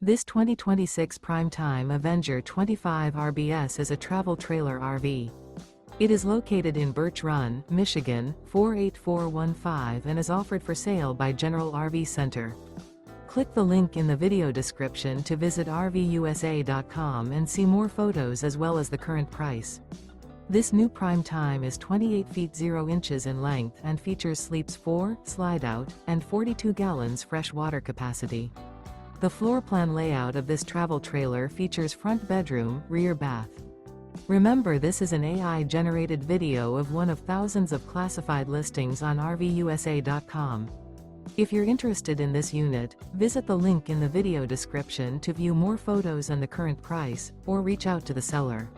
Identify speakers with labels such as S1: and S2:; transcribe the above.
S1: This 2026 Prime Time Avenger 25 RBS is a travel trailer RV. It is located in Birch Run, Michigan, 48415 and is offered for sale by General RV Center. Click the link in the video description to visit RVUSA.com and see more photos as well as the current price. This new Prime Time is 28 feet 0 inches in length and features sleeps 4, slide-out, and 42 gallons fresh water capacity. The floor plan layout of this travel trailer features front bedroom, rear bath. Remember, this is an AI-generated video of one of thousands of classified listings on RVUSA.com. If you're interested in this unit, visit the link in the video description to view more photos and the current price, or reach out to the seller.